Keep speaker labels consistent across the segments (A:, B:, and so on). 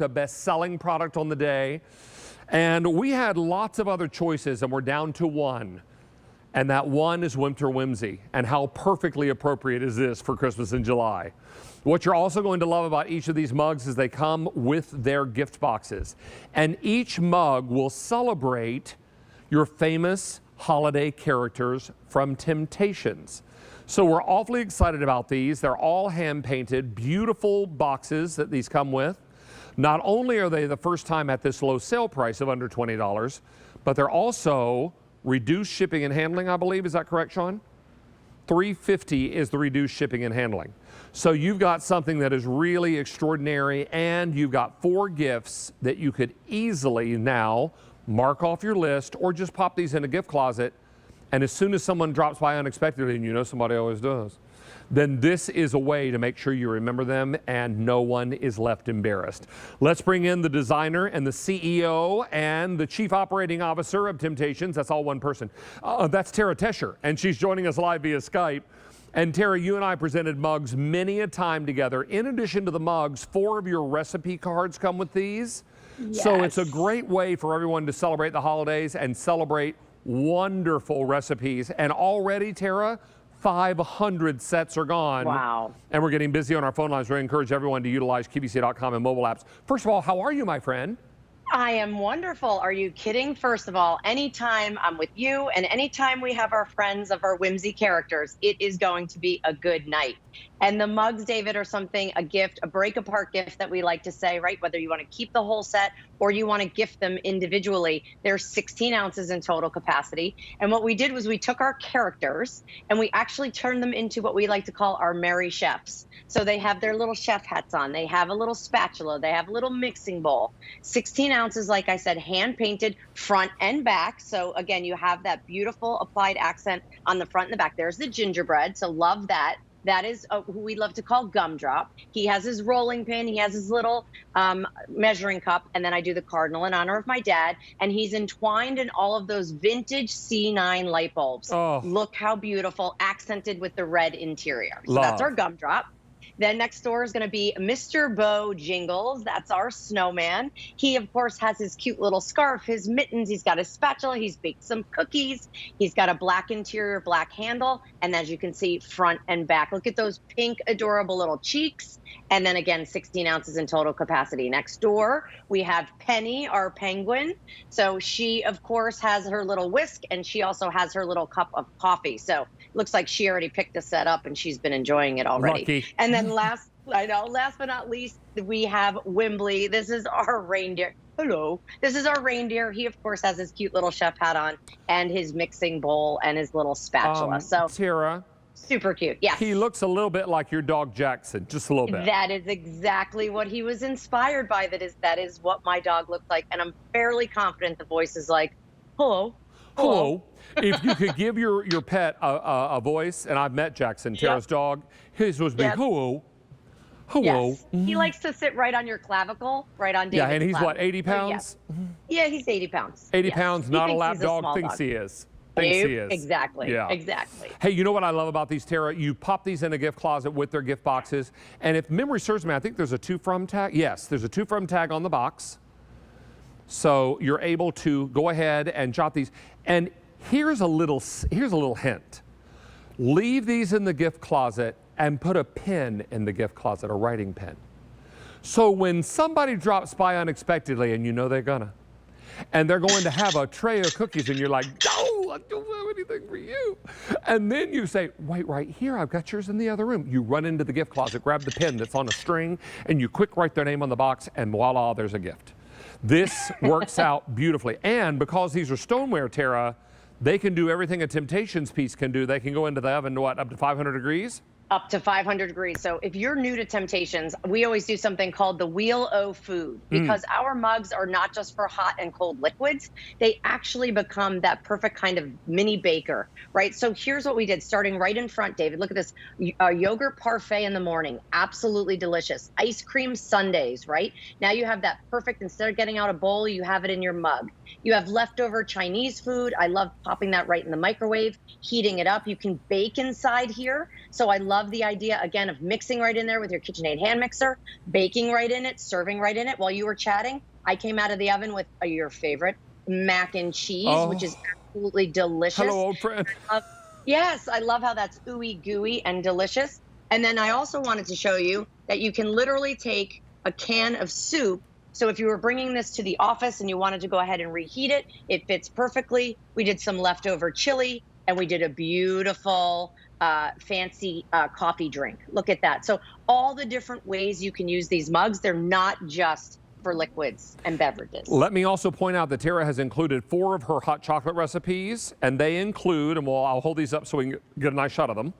A: a best-selling product on the day. And we had lots of other choices, and we're down to one. And that one is Winter Whimsy. And how perfectly appropriate is this for Christmas in July? What you're also going to love about each of these mugs is they come with their gift boxes. And each mug will celebrate your famous holiday characters from Temp-tations. So we're awfully excited about these. They're all hand-painted, beautiful boxes that these come with. Not only are they the first time at this low sale price of under $20, but they're also reduced shipping and handling, I believe. Is that correct, Sean? $3.50 is the reduced shipping and handling. So you've got something that is really extraordinary, and you've got 4 gifts that you could easily now mark off your list or just pop these in a gift closet. And as soon as someone drops by unexpectedly, and you know somebody always does, then this is a way to make sure you remember them and no one is left embarrassed. Let's bring in the designer and the CEO and the Chief Operating Officer of Temp-tations. That's all one person. That's Tara Tesher, and she's joining us live via Skype. And Tara, you and I presented mugs many a time together. In addition to the mugs, 4 of your recipe cards come with these. Yes. So it's a great way for everyone to celebrate the holidays and celebrate wonderful recipes. And already, Tara, 500 sets are gone.
B: Wow.
A: And we're getting busy on our phone lines. We encourage everyone to utilize QVC.com and mobile apps. First of all, how are you, my friend?
B: I am wonderful. Are you kidding? First of all, anytime I'm with you and anytime we have our friends of our whimsy characters, it is going to be a good night. And the mugs, David, are something, a gift, a break-apart gift that we like to say, right? Whether you want to keep the whole set or you want to gift them individually. There's 16 ounces in total capacity. And what we did was we took our characters and we actually turned them into what we like to call our merry chefs. So they have their little chef hats on. They have a little spatula. They have a little mixing bowl. 16 ounces, like I said, hand-painted front and back. So, again, you have that beautiful applied accent on the front and the back. There's the gingerbread, so love that. That is who we love to call Gumdrop. He has his rolling pin. He has his little measuring cup. And then I do the cardinal in honor of my dad. And he's entwined in all of those vintage C9 light bulbs. Oh. Look how beautiful, accented with the red interior. So that's our Gumdrop. Then next door is going to be Mr. Bo Jingles. That's our snowman. He, of course, has his cute little scarf, his mittens. He's got his spatula. He's baked some cookies. He's got a black interior, black handle. And as you can see, front and back. Look at those pink, adorable little cheeks. And then again, 16 ounces in total capacity. Next door, we have Penny, our penguin. So she, of course, has her little whisk, and she also has her little cup of coffee. So looks like she already picked the set up, and she's been enjoying it already.
A: Lucky.
B: And then last but not least, we have Wimbley. This is our reindeer. Hello. This is our reindeer. He, of course, has his cute little chef hat on and his mixing bowl and his little spatula. So
A: Tara.
B: Super cute, yes.
A: He looks a little bit like your dog Jackson, just a little bit.
B: That is exactly what he was inspired by. That is what my dog looked like. And I'm fairly confident the voice is like, hello.
A: Hello. If you could give your pet a voice, and I've met Jackson, Tara's dog, his was big, hello. Hello.
B: Yes. He likes to sit right on your clavicle, right on David's
A: Yeah, and he's
B: clavicle.
A: what, 80 pounds?
B: Yeah, he's 80 pounds.
A: 80 pounds, not a lap dog, thinks
B: dog.
A: he is. Thinks he is.
B: Exactly.
A: Yeah.
B: Exactly.
A: Hey, you know what I love about these, Tara? You pop these in a gift closet with their gift boxes. And if memory serves me, I think there's a to from tag. Yes, there's a to from tag on the box. So you're able to go ahead and jot these. And here's a little hint. Leave these in the gift closet and put a pen in the gift closet, a writing pen. So when somebody drops by unexpectedly, and you know they're gonna, and they're going to have a tray of cookies, and you're like, no, I don't have anything for you. And then you say, wait, right here, I've got yours in the other room. You run into the gift closet, grab the pen that's on a string, and you quick write their name on the box, and voila, there's a gift. This works out beautifully. And because these are stoneware, Tara, they can do everything a Temp-tations piece can do. They can go into the oven to what, up to 500 degrees?
B: Up to 500 degrees. So if you're new to Temp-tations, we always do something called the Wheel o' Food, because our mugs are not just for hot and cold liquids. They actually become that perfect kind of mini baker, right? So here's what we did, starting right in front, David. Look at this, yogurt parfait in the morning. Absolutely delicious. Ice cream sundaes, right? Now you have that perfect, instead of getting out a bowl, you have it in your mug. You have leftover Chinese food. I love popping that right in the microwave, heating it up. You can bake inside here. So I love love the idea, again, of mixing right in there with your KitchenAid hand mixer, baking right in it, serving right in it. While you were chatting, I came out of the oven with your favorite mac and cheese, which is
A: Oh,
B: absolutely delicious.
A: hello, old friend.
B: Yes, I love how that's ooey gooey and delicious. And then I also wanted to show you that you can literally take a can of soup. So if you were bringing this to the office and you wanted to go ahead and reheat it, it fits perfectly. We did some leftover chili and we did a beautiful fancy coffee drink. Look at that. So all the different ways you can use these mugs, they're not just for liquids and beverages.
A: Let me also point out that Tara has included 4 of her hot chocolate recipes, and they include, and I'll hold these up so we can get a nice shot of them.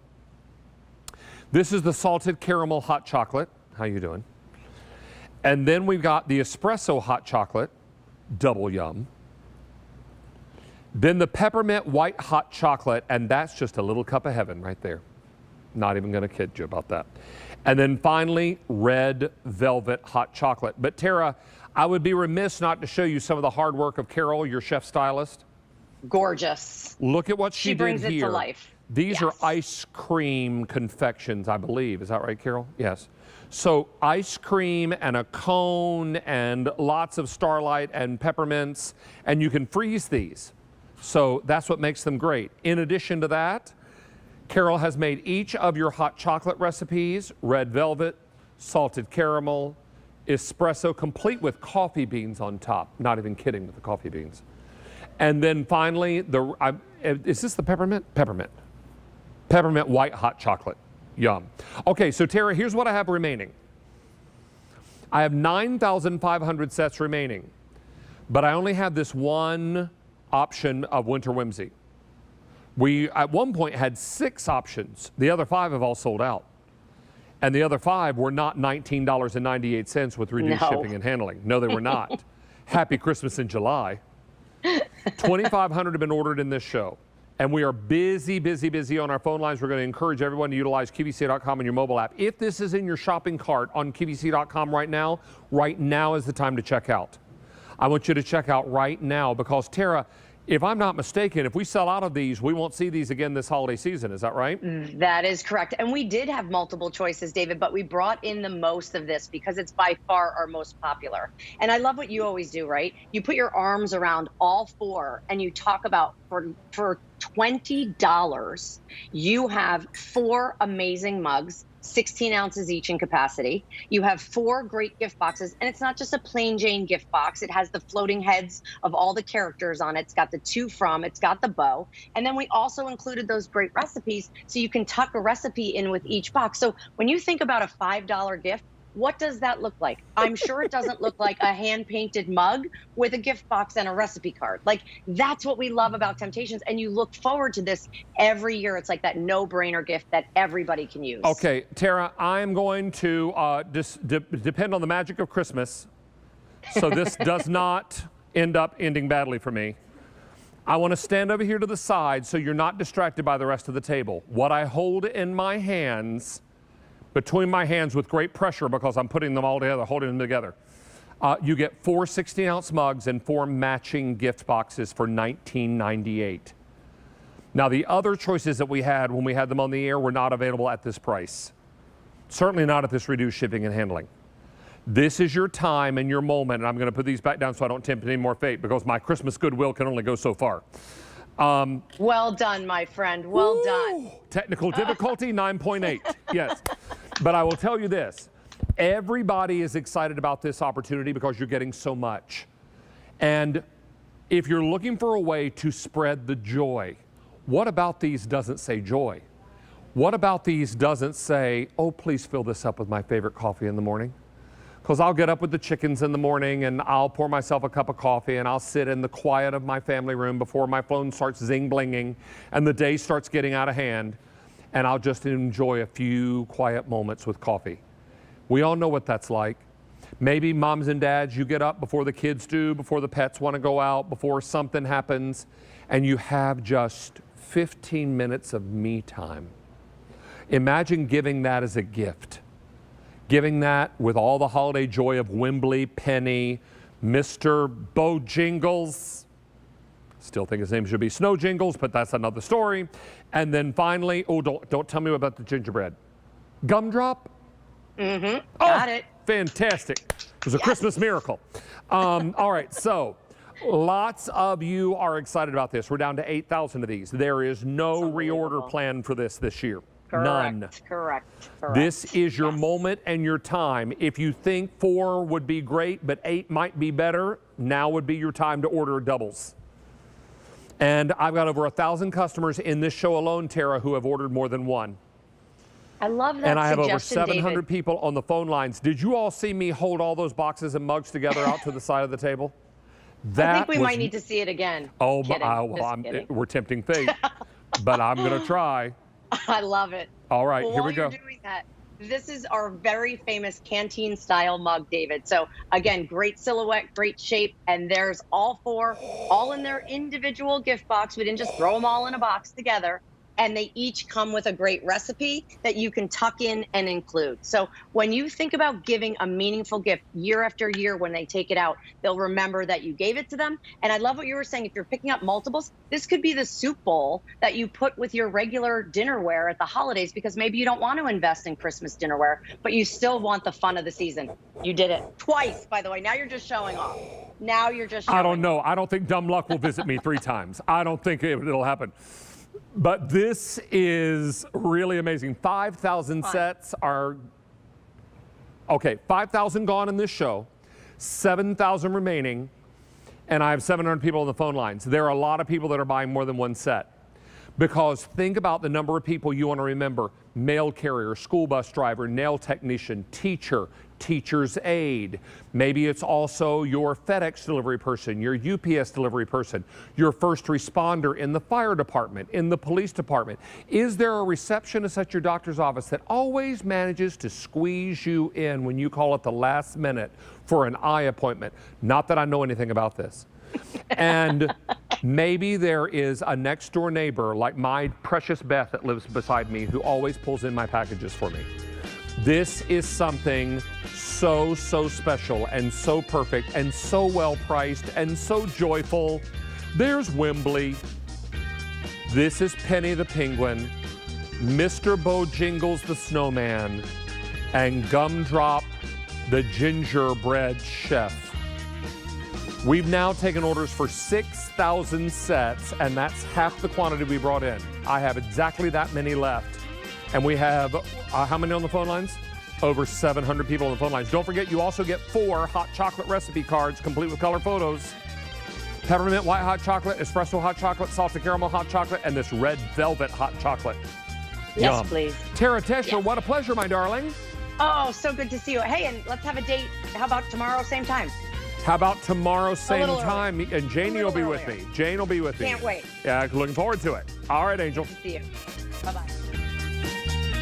A: This is the salted caramel hot chocolate. How you doing? And then we've got the espresso hot chocolate, double yum. Then the peppermint white hot chocolate, and that's just a little cup of heaven right there. Not even gonna kid you about that. And then finally, red velvet hot chocolate. But Tara, I would be remiss not to show you some of the hard work of Carol, your chef stylist.
B: Gorgeous.
A: Look at what she did
B: brings
A: here.
B: it to life.
A: These are
B: Yes.
A: ice cream confections, I believe. Is that right, Carol? Yes. So ice cream and a cone and lots of starlight and peppermints, and you can freeze these. So that's what makes them great. In addition to that, Carol has made each of your hot chocolate recipes, red velvet, salted caramel, espresso, complete with coffee beans on top. Not even kidding with the coffee beans. And then finally, is this the peppermint? Peppermint. Peppermint white hot chocolate. Yum. Okay, so Tara, here's what I have remaining. I have 9,500 sets remaining, but I only have this one option of Winter Whimsy. We, at one point, had 6 options. The other 5 have all sold out. And the other 5 were not $19.98 with reduced shipping and handling. No, they were not. Happy Christmas in July. 2,500 have been ordered in this show. And we are busy, busy, busy on our phone lines. We're going to encourage everyone to utilize QVC.com and your mobile app. If this is in your shopping cart on QVC.com right now is the time to check out. I want you to check out right now because, Tara, if I'm not mistaken, if we sell out of these, we won't see these again this holiday season. Is that right?
B: That is correct. And we did have multiple choices, David, but we brought in the most of this because it's by far our most popular. And I love what you always do, right? You put your arms around all 4 and you talk about for $20, you have 4 amazing mugs, 16 ounces each in capacity. You have 4 great gift boxes, and it's not just a plain Jane gift box. It has the floating heads of all the characters on it. It's got the to from, it's got the bow. And then we also included those great recipes so you can tuck a recipe in with each box. So when you think about a $5 gift, what does that look like? I'm sure it doesn't look like a hand-painted mug with a gift box and a recipe card. Like, that's what we love about Temp-tations, and you look forward to this every year. It's like that no-brainer gift that everybody can use.
A: Okay, Tara, I'm going to depend on the magic of Christmas, so this does not end up ending badly for me. I want to stand over here to the side so you're not distracted by the rest of the table. What I hold in my hands, between my hands with great pressure because I'm putting them all together, holding them together. You get 4 16-ounce mugs and 4 matching gift boxes for $19.98. Now, the other choices that we had when we had them on the air were not available at this price. Certainly not at this reduced shipping and handling. This is your time and your moment, and I'm going to put these back down so I don't tempt any more fate because my Christmas goodwill can only go so far.
B: Well done, my friend. Well done.
A: Technical difficulty, 9.8. Yes. But I will tell you this. Everybody is excited about this opportunity because you're getting so much. And if you're looking for a way to spread the joy, what about these doesn't say joy? What about these doesn't say, oh, please fill this up with my favorite coffee in the morning? Because I'll get up with the chickens in the morning and I'll pour myself a cup of coffee and I'll sit in the quiet of my family room before my phone starts zing-blinging and the day starts getting out of hand, and I'll just enjoy a few quiet moments with coffee. We all know what that's like. Maybe moms and dads, you get up before the kids do, before the pets want to go out, before something happens, and you have just 15 minutes of me time. Imagine giving that as a gift. Giving that with all the holiday joy of Wembley, Penny, Mr. Bojingles, Still think his name should be Snow Jingles, but that's another story. And then finally, oh, don't tell me about the gingerbread. Gumdrop?
B: Mm-hmm. Got it.
A: Fantastic. It was a Christmas miracle. All right, so lots of you are excited about this. We're down to 8,000 of these. There is no reorder plan for this year.
B: Correct,
A: None.
B: Correct.
A: This is your moment and your time. If you think 4 would be great, but 8 might be better, now would be your time to order doubles. And I've got over 1,000 customers in this show alone, Tara, who have ordered more than one.
B: I love that.
A: And I have over
B: suggestion,
A: 700
B: David.
A: people on the phone lines. Did you all see me hold all those boxes and mugs together out to the side of the table?
B: I think we might need to see it again.
A: Oh,
B: Kidding.
A: we're tempting fate, but I'm going to try.
B: I love it.
A: All right, here we go.
B: While you're doing that, this is our very famous canteen style mug, David. So again, great silhouette, great shape, and there's all 4, all in their individual gift box. We didn't just throw them all in a box together. And they each come with a great recipe that you can tuck in and include. So when you think about giving a meaningful gift year after year, when they take it out, they'll remember that you gave it to them. And I love what you were saying. If you're picking up multiples, this could be the soup bowl that you put with your regular dinnerware at the holidays, because maybe you don't want to invest in Christmas dinnerware, but you still want the fun of the season. You did it twice, by the way. Now you're just showing off. Now you're just showing
A: I don't know. I don't think dumb luck will visit me 3 times. I don't think it'll happen. But this is really amazing. 5,000 sets are, okay, 5,000 gone in this show, 7,000 remaining, and I have 700 people on the phone lines. There are a lot of people that are buying more than one set. Because think about the number of people you want to remember: mail carrier, school bus driver, nail technician, teacher, teacher's aide. Maybe it's also your FedEx delivery person, your UPS delivery person, your first responder in the fire department, in the police department. Is there a receptionist at your doctor's office that always manages to squeeze you in when you call at the last minute for an eye appointment? Not that I know anything about this. And maybe there is a next door neighbor like my precious Beth that lives beside me who always pulls in my packages for me. This is something so special and so perfect and so well priced and so joyful. There's Wembley. This is Penny the Penguin, Mr. Bojingles the Snowman, and Gumdrop the Gingerbread Chef. We've now taken orders for 6,000 sets, and that's half the quantity we brought in. I have exactly that many left. And we have, how many on the phone lines? Over 700 people on the phone lines. Don't forget, you also get 4 hot chocolate recipe cards, complete with color photos. Peppermint white hot chocolate, espresso hot chocolate, salted caramel hot chocolate, and this red velvet hot chocolate.
B: Yes,
A: Yum.
B: please.
A: Tara Tesher,
B: Yes.
A: What a pleasure, my darling.
B: Oh, so good to see you. Hey, and let's have a date. How about tomorrow, same time?
A: How about tomorrow, same
B: little
A: time? And Janie will be with
B: earlier.
A: me. Jane will be with me.
B: Can't wait.
A: Yeah, looking forward to it. All right, Angel.
B: Good to see you. Bye-bye.